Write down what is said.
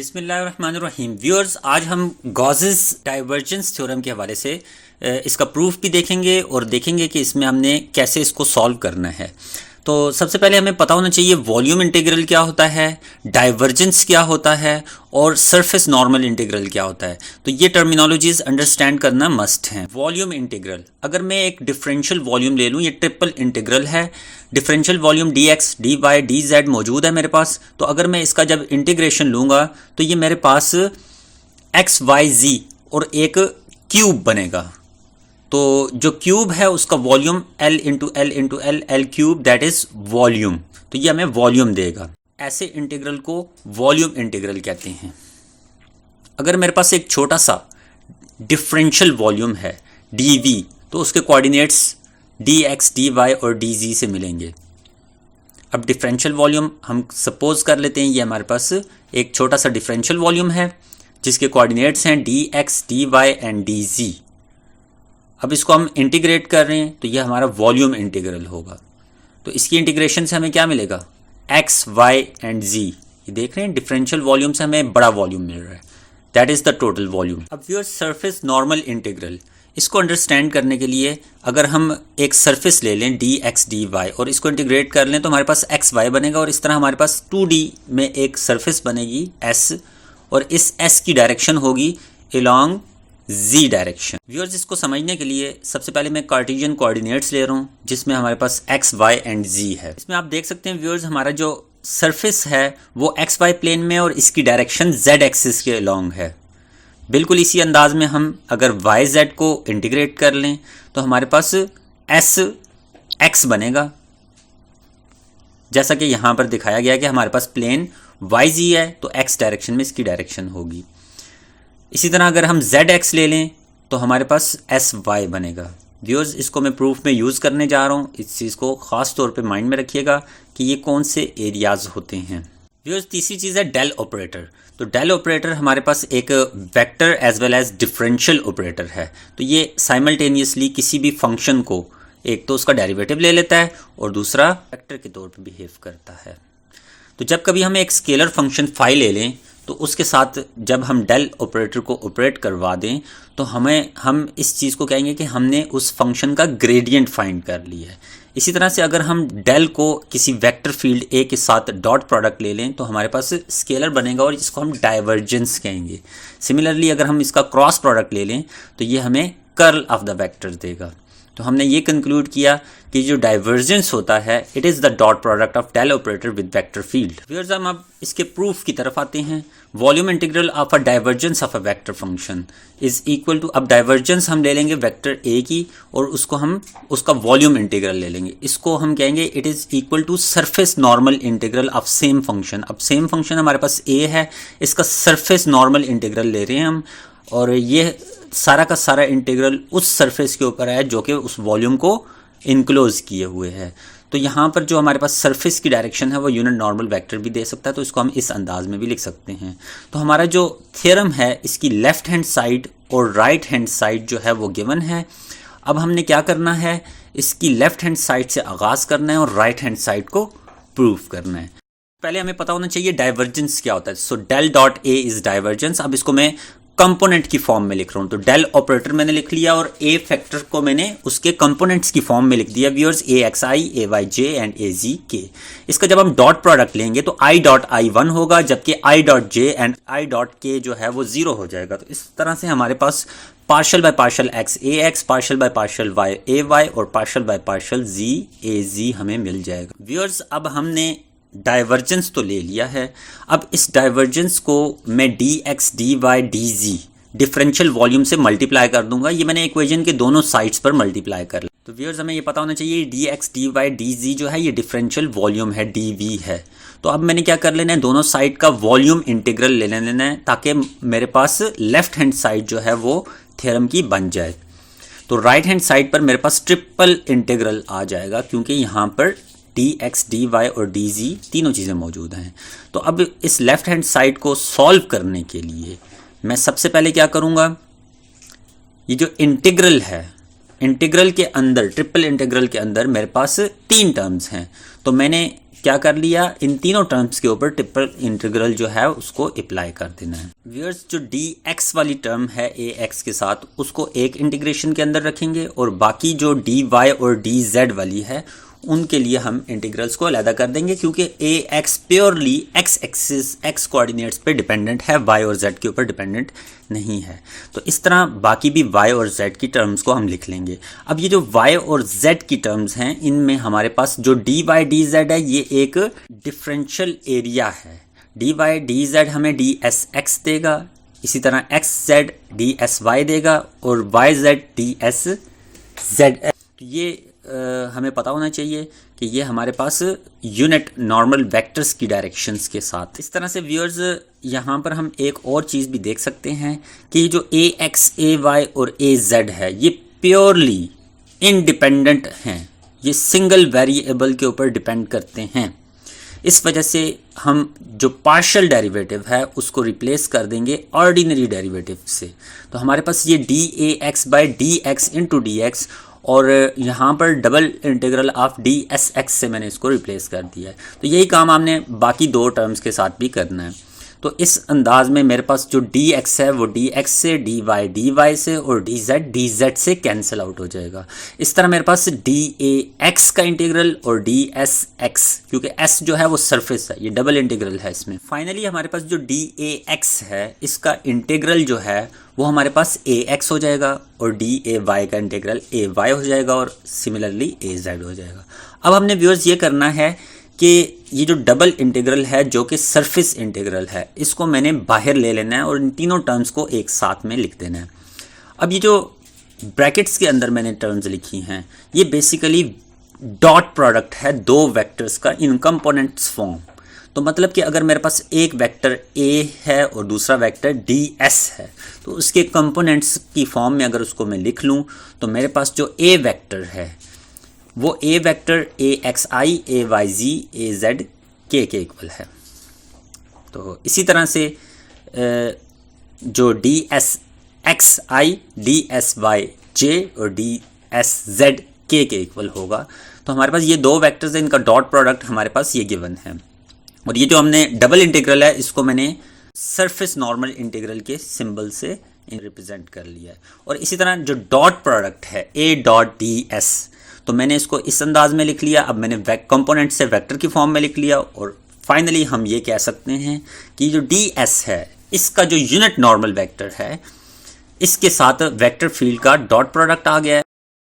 बिस्मिल्लाहिर्रहमानिर्रहीम व्यूअर्स, आज हम गॉसेस डाइवर्जेंस थ्योरम के हवाले से इसका प्रूफ भी देखेंगे और देखेंगे कि इसमें हमने कैसे इसको सॉल्व करना है। तो सबसे पहले हमें पता होना चाहिए वॉल्यूम इंटीग्रल क्या होता है, डाइवर्जेंस क्या होता है और सरफेस नॉर्मल इंटीग्रल क्या होता है। तो ये टर्मिनोलॉजीज अंडरस्टैंड करना मस्ट हैं। वॉल्यूम इंटीग्रल, अगर मैं एक डिफरेंशियल वॉल्यूम ले लूँ, ये ट्रिपल इंटीग्रल है। Differential volume dx, dy, dz मौजूद है मेरे पास। तो अगर मैं इसका जब इंटीग्रेशन लूँगा तो ये मेरे पास x, y, z और एक क्यूब बनेगा। तो जो क्यूब है उसका volume L into L into L, L cube, that is volume. तो ये हमें वॉल्यूम देगा। ऐसे इंटीग्रल को वॉल्यूम इंटीग्रल कहते हैं। अगर मेरे पास एक छोटा सा डिफरेंशियल वॉल्यूम है dv, तो उसके कोऑर्डिनेट्स dx, dy और dz से मिलेंगे। अब डिफरेंशियल वॉल्यूम हम सपोज कर लेते हैं, ये हमारे पास एक छोटा सा डिफरेंशियल वॉल्यूम है जिसके कोऑर्डिनेट्स हैं dx, dy एंड dz। अब इसको हम इंटीग्रेट कर रहे हैं तो ये हमारा वॉल्यूम इंटीग्रल होगा। तो इसकी इंटीग्रेशन से हमें क्या मिलेगा, x, y एंड z। ये देख रहे हैं, डिफरेंशियल वॉल्यूम से हमें बड़ा वॉल्यूम मिल रहा है, that is the total volume. अब व्यूअर, सरफेस नॉर्मल इंटीग्रल, इसको अंडरस्टैंड करने के लिए अगर हम एक सरफेस ले लें dx, dy और इसको इंटीग्रेट कर लें तो हमारे पास x, y बनेगा और इस तरह हमारे पास 2D में एक सरफेस बनेगी s, और इस s की डायरेक्शन होगी along z डायरेक्शन। व्यूअर्स, इसको समझने के लिए सबसे पहले मैं कार्टेशियन कोऑर्डिनेट्स ले रहा हूँ जिसमें हमारे पास x, y एंड z है। इसमें आप देख सकते हैं व्यूअर्स, हमारा जो सरफेस है वो x, y प्लेन में और इसकी डायरेक्शन z एक्सिस के अलोंग है। बिल्कुल इसी अंदाज में हम अगर y, z को इंटीग्रेट कर लें तो हमारे पास s x बनेगा, जैसा कि यहाँ पर दिखाया गया कि हमारे पास प्लेन y, z है तो x डायरेक्शन में इसकी डायरेक्शन होगी। इसी तरह अगर हम zx ले लें तो हमारे पास sy बनेगा। व्यूअर्स, इसको मैं प्रूफ में यूज़ करने जा रहा हूँ, इस चीज़ को ख़ास तौर पे माइंड में रखिएगा कि ये कौन से एरियाज होते हैं। व्यूअर्स, तीसरी चीज़ है डेल ऑपरेटर। तो डेल ऑपरेटर हमारे पास एक vector as well as differential operator है। तो ये साइमल्टेनियसली किसी भी फंक्शन को एक तो उसका डेरिवेटिव ले लेता है और दूसरा वेक्टर के तौर पर बिहेव करता है। तो जब कभी हम एक स्केलर फंक्शन फाई ले लें तो उसके साथ जब हम डेल ऑपरेटर को ऑपरेट करवा दें तो हम इस चीज़ को कहेंगे कि हमने उस फंक्शन का ग्रेडियंट फाइंड कर लिया है। इसी तरह से अगर हम डेल को किसी वेक्टर फील्ड ए के साथ डॉट प्रोडक्ट ले लें तो हमारे पास स्केलर बनेगा और इसको हम डाइवर्जेंस कहेंगे। सिमिलरली अगर हम इसका क्रॉस प्रोडक्ट ले लें तो ये हमें कर्ल ऑफ द वेक्टर देगा। तो हमने ये कंक्लूड किया कि जो डाइवर्जेंस होता है it is the dot product of del operator with vector field. Viewers, हम अब इसके प्रूफ की तरफ आते हैं। Volume integral of a divergence of a vector function is equal to, अब डाइवर्जेंस हम ले लेंगे वेक्टर ए की और उसको हम उसका वॉल्यूम इंटीग्रल ले लेंगे। इसको हम कहेंगे it is equal to surface normal integral of same function. अब सेम फंक्शन हमारे पास ए है, इसका सरफेस नॉर्मल इंटीग्रल ले रहे हैं हम, और ये सारा का सारा इंटीग्रल उस सरफेस के ऊपर है जो कि उस वॉल्यूम को इनक्लोज किए हुए है। तो यहाँ पर जो हमारे पास सरफेस की डायरेक्शन है वो यूनिट नॉर्मल वेक्टर भी दे सकता है, तो इसको हम इस अंदाज में भी लिख सकते हैं। तो हमारा जो थ्योरम है इसकी लेफ्ट हैंड साइड और राइट हैंड साइड जो है वो गिवन है। अब हमने क्या करना है, इसकी लेफ्ट हैंड साइड से आगाज़ करना है और राइट हैंड साइड को प्रूफ करना है। पहले हमें पता होना चाहिए डाइवर्जेंस क्या होता है। So del dot A is divergence. अब इसको मैं कंपोनेंट की फॉर्म में लिख रहा हूँ। तो डेल ऑपरेटर मैंने लिख लिया और ए फैक्टर को मैंने उसके कंपोनेंट्स की फॉर्म में लिख दिया। Viewers, A X I, A Y J and A G K. इसका जब हम डॉट प्रोडक्ट लेंगे तो आई डॉट आई 1 होगा, जबकि I dot J and I dot के जो है वो 0 हो जाएगा। तो इस तरह से हमारे पास partial by partial X A X, partial by partial Y A Y और partial by partial G A G हमें मिल जाएगा। व्यूअर्स, अब हमने डाइवर्जेंस तो ले लिया है। अब इस डाइवर्जेंस को मैं dx, dy, dz differential volume से मल्टीप्लाई कर दूंगा। ये मैंने इक्वेशन के दोनों साइड्स पर मल्टीप्लाई कर लिया। तो व्यूअर्स, हमें ये पता होना चाहिए dx, dy, dz जो है ये डिफरेंशियल वॉल्यूम है, dv है। तो अब मैंने क्या कर लेना है, दोनों साइड का वॉल्यूम इंटीग्रल ले लेना है ताकि मेरे पास लेफ्ट हैंड साइड जो है वो थ्योरम की बन जाए। तो राइट हैंड साइड पर मेरे पास ट्रिपल इंटीग्रल आ जाएगा क्योंकि यहाँ पर dx, dy और dz तीनों चीज़ें मौजूद हैं। तो अब इस लेफ्ट हैंड साइड को सॉल्व करने के लिए मैं सबसे पहले क्या करूँगा, ये जो इंटीग्रल है, इंटीग्रल के अंदर, ट्रिपल इंटीग्रल के अंदर मेरे पास 3 टर्म्स हैं। तो मैंने क्या कर लिया, इन तीनों टर्म्स के ऊपर ट्रिपल इंटीग्रल जो है उसको अप्लाई कर देना है। व्यूअर्स, जो डी एक्स वाली टर्म है ए एक्स के साथ, उसको एक इंटीग्रेशन के अंदर रखेंगे और बाकी जो डी वाई और डी जेड वाली है उनके लिए हम इंटीग्रल्स को अलग कर देंगे, क्योंकि A X purely X axis X coordinates पे डिपेंडेंट है, वाई और जेड के ऊपर डिपेंडेंट नहीं है। तो इस तरह बाकी भी वाई और जेड की टर्म्स को हम लिख लेंगे। अब ये जो वाई और जेड की टर्म्स हैं, इनमें हमारे पास जो डी वाई डी जेड है ये एक डिफरेंशियल एरिया है। डी वाई डी जेड हमें डी एस एक्स देगा, इसी तरह X Z D S Y देगा और Y Z D S Z. ये हमें पता होना चाहिए कि ये हमारे पास यूनिट नॉर्मल वेक्टर्स की डायरेक्शंस के साथ। इस तरह से व्यूअर्स, यहाँ पर हम एक और चीज़ भी देख सकते हैं कि जो ए एक्स ए वाई और ए जेड है ये प्योरली इंडिपेंडेंट हैं, ये सिंगल वेरिएबल के ऊपर डिपेंड करते हैं। इस वजह से हम जो पार्शियल डेरिवेटिव है उसको रिप्लेस कर देंगे ऑर्डिनरी डेरिवेटिव से। तो हमारे पास ये D A x by D x into D x, और यहाँ पर double integral of D S x से मैंने इसको रिप्लेस कर दिया है। तो यही काम हमने बाकी दो टर्म्स के साथ भी करना है। तो इस अंदाज में मेरे पास जो डी एक्स है वो डी एक्स से, डी वाई से और डी जेड से कैंसिल आउट हो जाएगा। इस तरह मेरे पास डी ए एक्स का इंटीग्रल और डी एस एक्स, क्योंकि एस जो है वो सरफेस है, ये डबल इंटीग्रल है इसमें। फाइनली हमारे पास जो डी ए एक्स है इसका इंटीग्रल जो है वो हमारे पास ए एक्स हो जाएगा और डी ए वाई का इंटीग्रल ए वाई हो जाएगा और सिमिलरली ए जेड हो जाएगा। अब हमने व्यूअर्स ये करना है कि ये जो डबल इंटीग्रल है जो कि सरफेस इंटीग्रल है, इसको मैंने बाहर ले लेना है और इन तीनों टर्म्स को एक साथ में लिख देना है। अब ये जो ब्रैकेट्स के अंदर मैंने टर्म्स लिखी हैं ये बेसिकली डॉट प्रोडक्ट है दो वेक्टर्स का इन कंपोनेंट्स फॉर्म। तो मतलब कि अगर मेरे पास एक वेक्टर ए है और दूसरा वेक्टर डी एस है, तो उसके कंपोनेंट्स की फॉर्म में अगर उसको मैं लिख लूँ तो मेरे पास जो ए वेक्टर है वो A vector A X I A Y G A Z के इक्वल है। तो इसी तरह से जो D S X I D S Y J और डी एस जेड के इक्वल होगा। तो हमारे पास ये दो वेक्टर्स हैं, इनका डॉट प्रोडक्ट हमारे पास ये गिवन है। और ये जो हमने डबल इंटीग्रल है इसको मैंने सरफेस नॉर्मल इंटीग्रल के सिंबल से रिप्रेजेंट कर लिया है। और इसी तरह जो डॉट प्रोडक्ट है ए डॉट डी एस, तो मैंने इसको इस अंदाज में लिख लिया। अब मैंने कंपोनेंट से वेक्टर की फॉर्म में लिख लिया और फाइनली हम ये कह सकते हैं कि जो डी एस है इसका जो यूनिट नॉर्मल वेक्टर है इसके साथ वेक्टर फील्ड का डॉट प्रोडक्ट आ गया है।